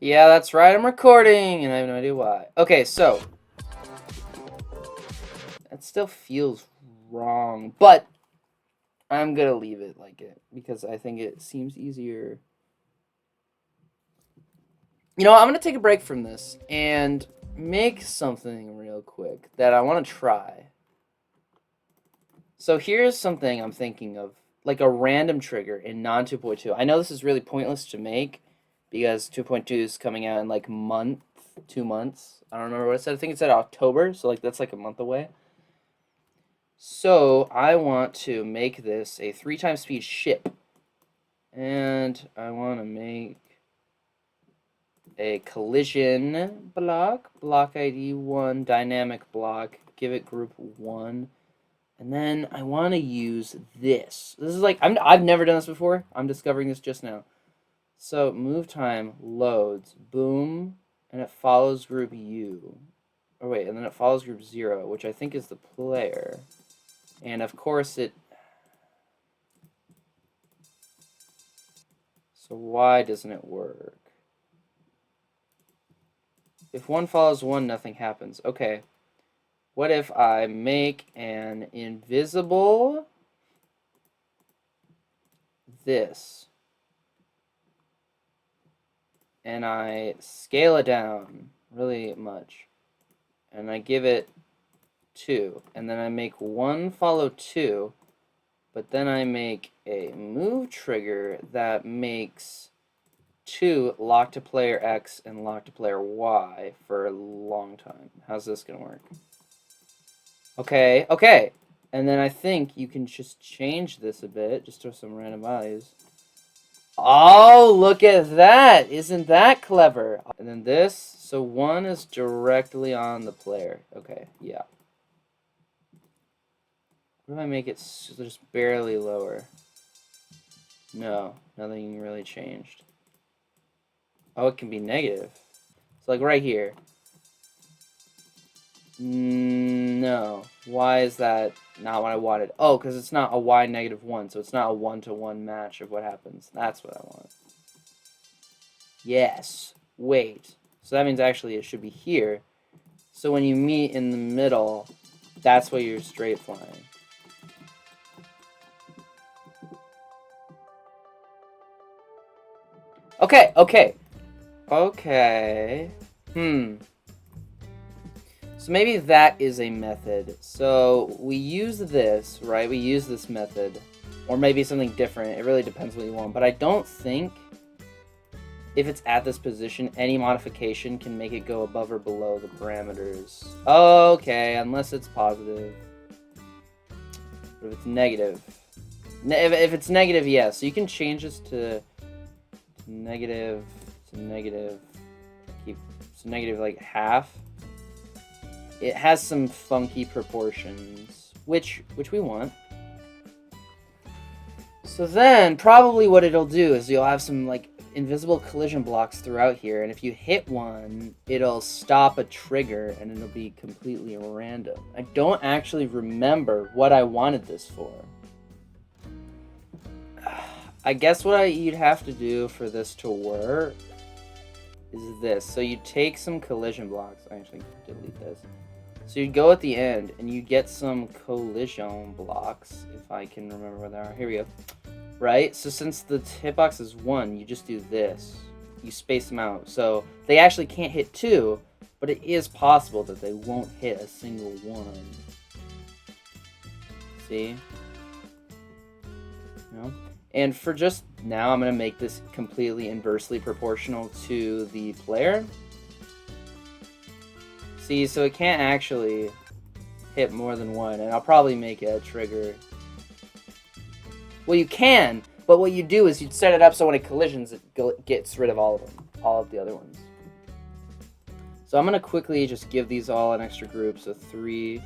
Yeah, that's right. I'm recording, and I have no idea why. Okay, so that still feels wrong, but I'm gonna leave it like it because I think it seems easier. You know what? I'm gonna take a break from this and make something real quick that I want to try. So here's something I'm thinking of, like a random trigger in non 2.2. I know this is really pointless to make because 2.2 is coming out in like 2 months. I don't remember what it said. I think it said October, so like that's like a month away. So I want to make this a 3 times speed ship. And I want to make a collision block ID 1, dynamic block, give it group 1. And then I want to use this. This is like, I've never done this before. I'm discovering this just now. So move time loads, boom, and it follows group U. Oh wait, and then it follows group 0, which I think is the player. And of course it... So why doesn't it work? If one follows one, nothing happens. Okay. What if I make an invisible this? And I scale it down really much. And I give it 2. And then I make 1 follow 2. But then I make a move trigger that makes 2 lock to player X and lock to player Y for a long time. How's this gonna work? Okay, okay. And then I think you can just change this a bit, just throw some random values. Oh, look at that! Isn't that clever? And then this, so 1 is directly on the player. Okay, yeah. What if I make it just barely lower? No, nothing really changed. Oh, it can be negative. So like right here. No. Why is that not what I wanted? Oh, because it's not a y negative 1, so it's not a 1-to-1 match of what happens. That's what I want. Yes. Wait. So that means actually it should be here. So when you meet in the middle, that's where you're straight flying. Okay, okay. Okay. So maybe that is a method. So we use this, right? We use this method. Or maybe something different. It really depends what you want. But I don't think if it's at this position, any modification can make it go above or below the parameters. Okay, unless it's positive. But if it's negative. If it's negative, yes. So you can change this to negative, keep, so negative like half. It has some funky proportions, which we want. So then, probably what it'll do is you'll have some like invisible collision blocks throughout here, and if you hit one, it'll stop a trigger, and it'll be completely random. I don't actually remember what I wanted this for. I guess what you'd have to do for this to work is this. So you take some collision blocks. I actually delete this. So you'd go at the end, and you get some collision blocks, if I can remember where they are. Here we go. Right? So since the hitbox is 1, you just do this. You space them out. So they actually can't hit 2, but it is possible that they won't hit a single one. See? No? And for just now, I'm going to make this completely inversely proportional to the player. See, so it can't actually hit more than one, and I'll probably make it a trigger. Well, you can, but what you do is you'd set it up so when it collisions, it gets rid of all of them, all of the other ones. So I'm going to quickly just give these all an extra group, so 3,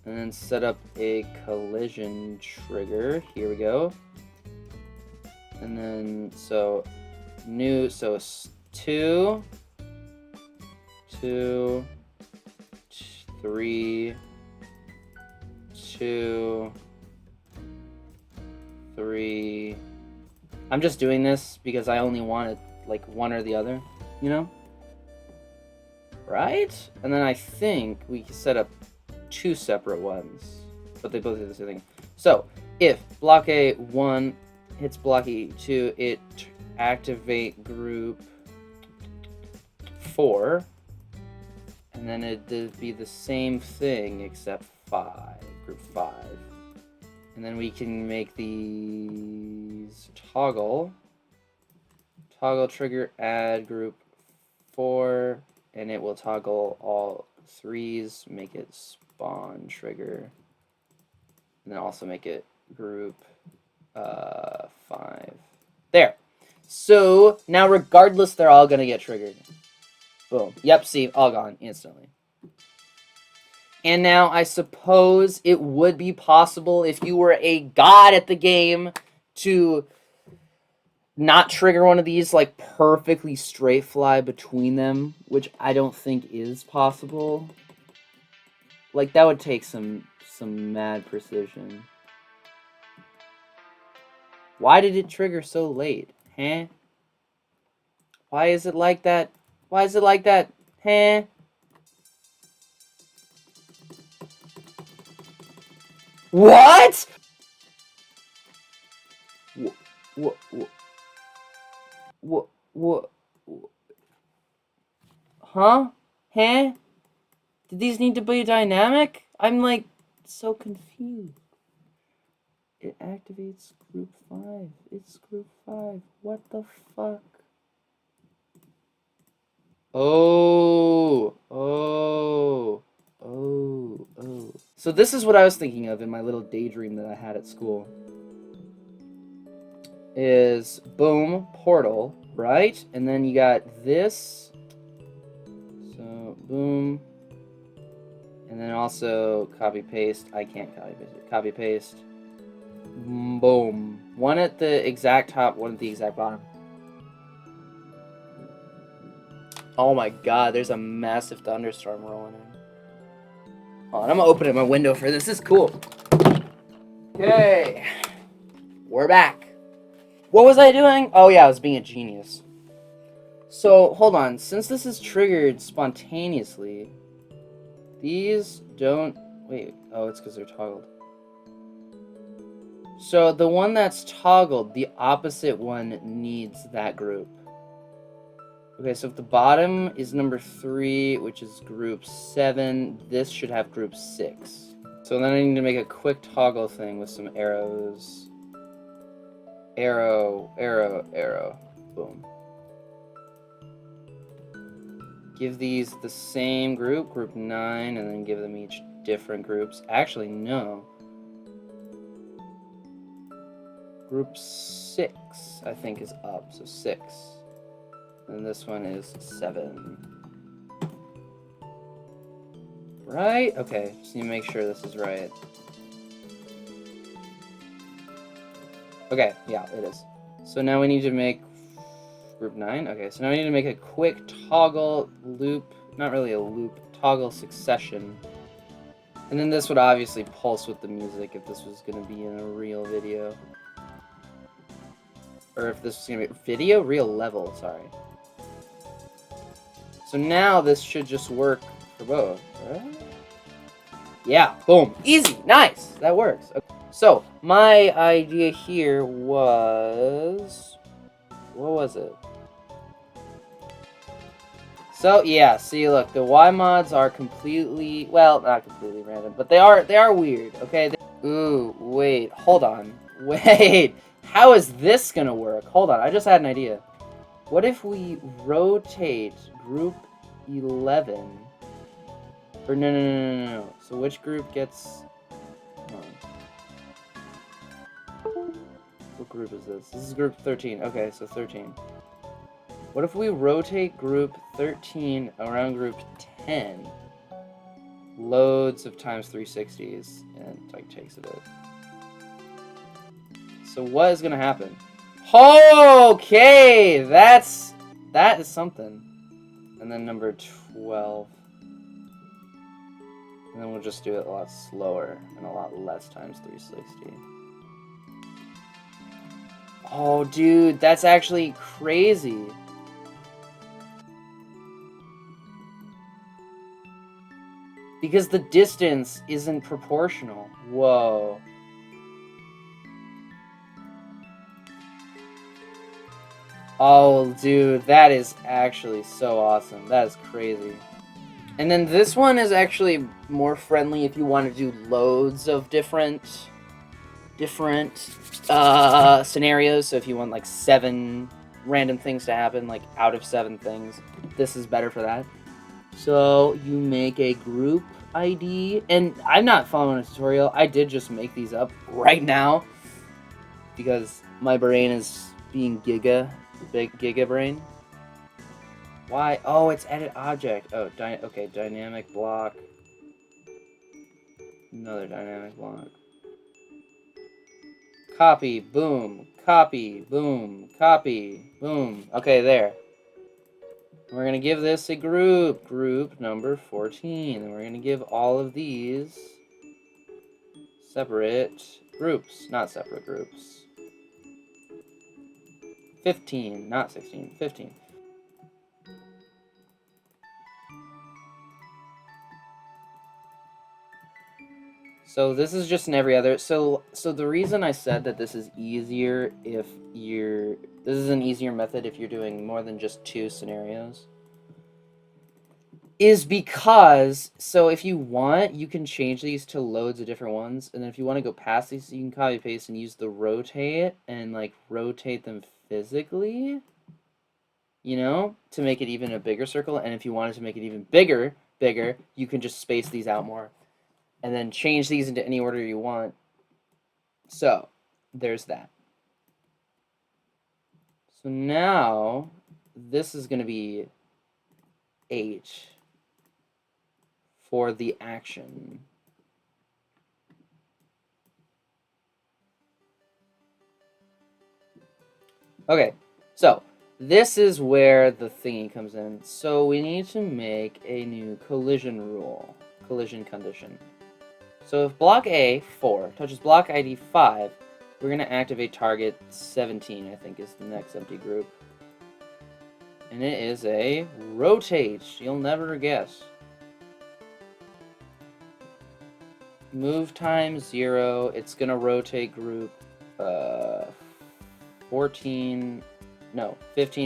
and then set up a collision trigger. Here we go. And then, so new, so 2, 2, 3, 2, 3. I'm just doing this because I only wanted like one or the other, you know? Right? And then I think we can set up 2 separate ones, but they both do the same thing. So if block A1 hits block E2, it activate group 4, and then it'd be the same thing except 5, group 5. And then we can make these toggle trigger add group 4, and it will toggle all 3s, make it spawn trigger, and then also make it group 5. There. So now regardless, they're all gonna get triggered. Boom. Yep, see, all gone instantly. And now I suppose it would be possible if you were a god at the game to not trigger one of these, like perfectly straight fly between them, which I don't think is possible. Like that would take some mad precision. Why did it trigger so late? Huh? Why is it like that? Why is it like that? Huh? What? What? Huh? Huh? Did these need to be dynamic? I'm like so confused. It activates group 5. It's group 5. What the fuck? Oh. So this is what I was thinking of in my little daydream that I had at school. Is boom, portal, right? And then you got this. So boom. And then also copy paste. I can't copy paste it. Copy paste. Boom. One at the exact top, one at the exact bottom. Oh my god, there's a massive thunderstorm rolling in. Hold on, I'm gonna open up my window for this. This is cool. Okay. We're back. What was I doing? Oh yeah, I was being a genius. So, hold on. Since this is triggered spontaneously, these don't... Wait. Oh, it's because they're toggled. So, the one that's toggled, the opposite one needs that group. Okay, so if the bottom is number 3, which is group 7, this should have group 6. So then I need to make a quick toggle thing with some arrows. Arrow, arrow, arrow. Boom. Give these the same group, group 9, and then give them each different groups. Actually, no. Group 6, I think, is up, so 6. And this one is 7. Right? Okay, just need to make sure this is right. Okay, yeah, it is. So now we need to make group 9. Okay, so now we need to make a quick toggle loop, not really a loop, toggle succession. And then this would obviously pulse with the music if this was going to be in a real video. Or if this was going to be video? Real level, sorry. So now this should just work for both, right? Yeah, boom. Easy, nice, that works. Okay. So, my idea here was... What was it? So, yeah, see, look, the Y mods are completely... Well, not completely random, but they are weird, okay? Ooh, wait, hold on. Wait, how is this gonna work? Hold on, I just had an idea. What if we rotate group 11? Or no. So which group gets... What group is this? This is group 13. Okay, so 13. What if we rotate group 13 around group 10? Loads of times 360s, and it like takes a bit. So what is gonna happen? Okay, that is something. And then number 12. And then we'll just do it a lot slower and a lot less times 360. Oh, dude, that's actually crazy. Because the distance isn't proportional. Whoa. Oh, dude, that is actually so awesome. That is crazy. And then this one is actually more friendly if you want to do loads of different scenarios. So if you want like 7 random things to happen, like out of 7 things, this is better for that. So you make a group ID, and I'm not following a tutorial. I did just make these up right now because my brain is being big giga brain. Why? Oh, it's edit object. Oh, okay, dynamic block. Another dynamic block. Copy, boom, copy, boom, copy, boom. Okay, there. We're going to give this a group number 14. And we're going to give all of these separate groups, not separate groups. 15, not 16, 15. So this is just in every other. So the reason I said that this is easier if you're, this is an easier method if you're doing more than just 2 scenarios, is because, so if you want, you can change these to loads of different ones, and then if you want to go past these, you can copy paste and use the rotate and like rotate them physically, you know, to make it even a bigger circle. And if you wanted to make it even bigger, you can just space these out more and then change these into any order you want. So there's that. So now this is going to be 8 for the action. Okay, so this is where the thingy comes in. So we need to make a new collision rule, collision condition. So if block A, 4, touches block ID 5, we're going to activate target 17, I think is the next empty group. And it is a rotate. You'll never guess. Move time 0. It's going to rotate group 15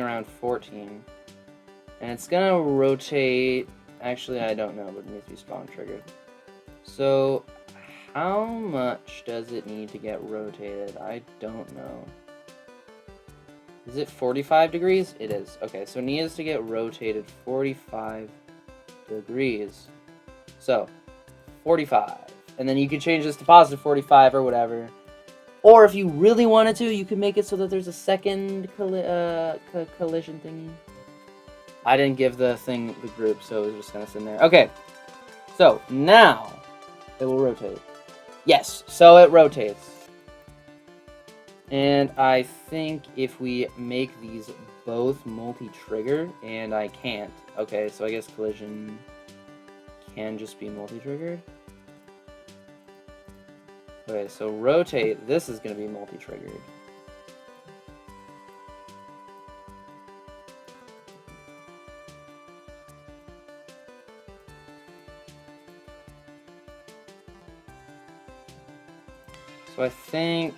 around 14. And it's going to rotate, actually I don't know, but it needs to be spawn triggered. So how much does it need to get rotated? I don't know. Is it 45 degrees? It is. Okay, so it needs to get rotated 45 degrees. So 45. And then you can change this to positive 45 or whatever. Or if you really wanted to, you can make it so that there's a second collision thingy. I didn't give the thing the group, so it was just gonna sit in there. Okay, so now it will rotate. Yes, so it rotates. And I think if we make these both multi-trigger, and I can't. Okay, so I guess collision can just be multi-triggered. Okay, so rotate, this is going to be multi-triggered. So I think,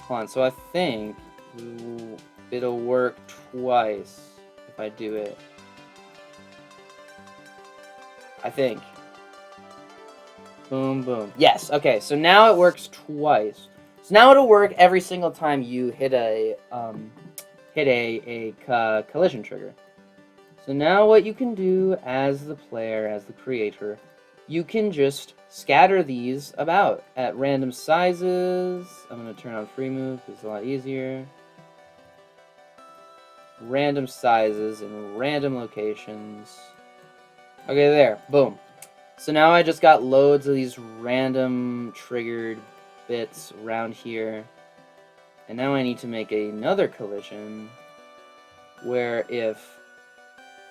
hold on, so I think it'll work twice if I do it. I think. Boom, boom. Yes, okay, so now it works twice. So now it'll work every single time you hit a collision trigger. So now what you can do as the player, as the creator, you can just scatter these about at random sizes. I'm going to turn on free move because it's a lot easier. Random sizes in random locations. Okay, there. Boom. So now I just got loads of these random triggered bits around here. And now I need to make another collision where if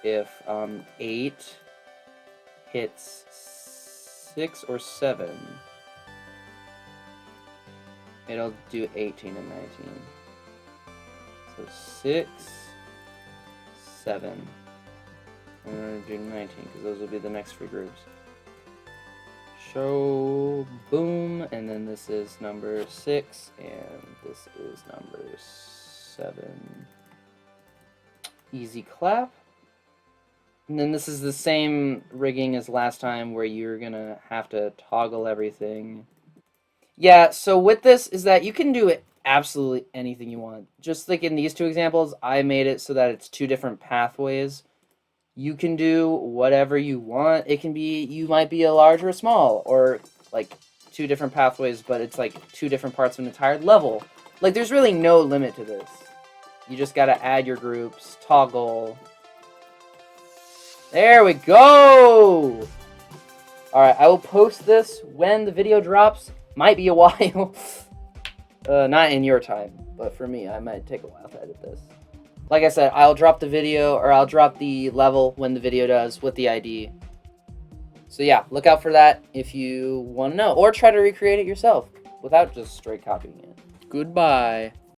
8 hits 6 or 7, it'll do 18 and 19. So 6, 7, and I'm going to do 19 because those will be the next 3 groups. So, boom, and then this is number 6, and this is number 7. Easy clap. And then this is the same rigging as last time where you're gonna have to toggle everything. Yeah, so with this is that you can do it absolutely anything you want. Just like in these two examples, I made it so that it's 2 different pathways. You can do whatever you want. It can be, you might be a large or a small, or like 2 different pathways, but it's like 2 different parts of an entire level. Like there's really no limit to this. You just gotta add your groups, toggle. There we go! Alright, I will post this when the video drops. Might be a while. Not in your time, but for me, I might take a while to edit this. Like I said, I'll drop the video, or I'll drop the level when the video does with the ID. So yeah, look out for that if you want to know. Or try to recreate it yourself without just straight copying it. Goodbye.